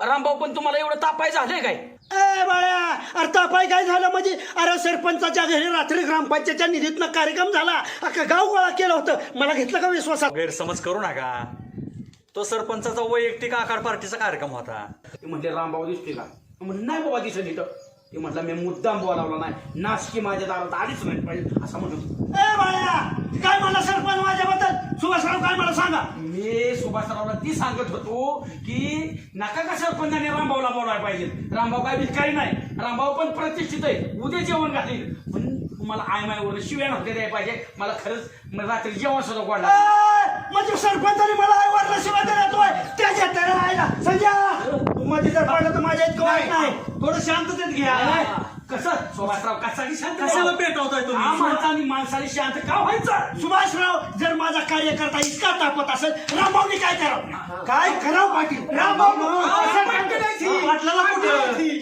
रामभाऊ पण तुम्हाला एवढं तापाय झालंय काय? ए बाळ्या, अरे तापाय काय झालं म्हणजे? अरे सरपंचाच्या घरी रात्री ग्रामपंचायतच्या निधीतनं कार्यक्रम झाला, अख्खा गाव गोळा केलं होतं. मला घेतलं का विश्वासात? गैरसमज करू नका. तो सरपंचाचा वैयक्तिक आकार पार्टीचा कार्यक्रम होता. ते म्हणले रामभाऊ दिसते का? म्हणलं नाही बाबा दिसत इथं. ते म्हटलं मी मुद्दाम बोलावला नाही, नाचकी माझ्या दारात आलीच नाही पाहिजे असं म्हणत. ए बाळ्या, काय मला सरपंच माझ्याबद्दल? सुभाषराव काय मला सांगा. मी सुभाषरावला ती सांगत होतो की नका का सरपंचाने रामभाऊला बोलायला पाहिजे. रामभाऊ काय भिकारी नाही, रामभाऊ पण प्रतिष्ठित आहे, उद्या जेवण घालील. पण तुम्हाला आयमायवर शिव्या नव्हत्या द्यायला पाहिजे. मला खरंच रात्री जेवण सुद्धा वाढला. म्हणजे सरपंचाने मला आईवरला शिवाय देतोय त्याच्या त्याला आयला संजय मध्ये जर पाहिलं तर माझ्या इतकं वाईट नाही. थोडं शांततेत घ्या. कसं सुभाषराव कशाने शांत कशाला पेटवताय तुम्ही? माणसाने शांत का व्हायचं? सुभाषराव, जर माझा कार्यकर्ता इतका तापत असेल, रामभाऊनी काय करावं? काय करावं पाटील? रामभाऊ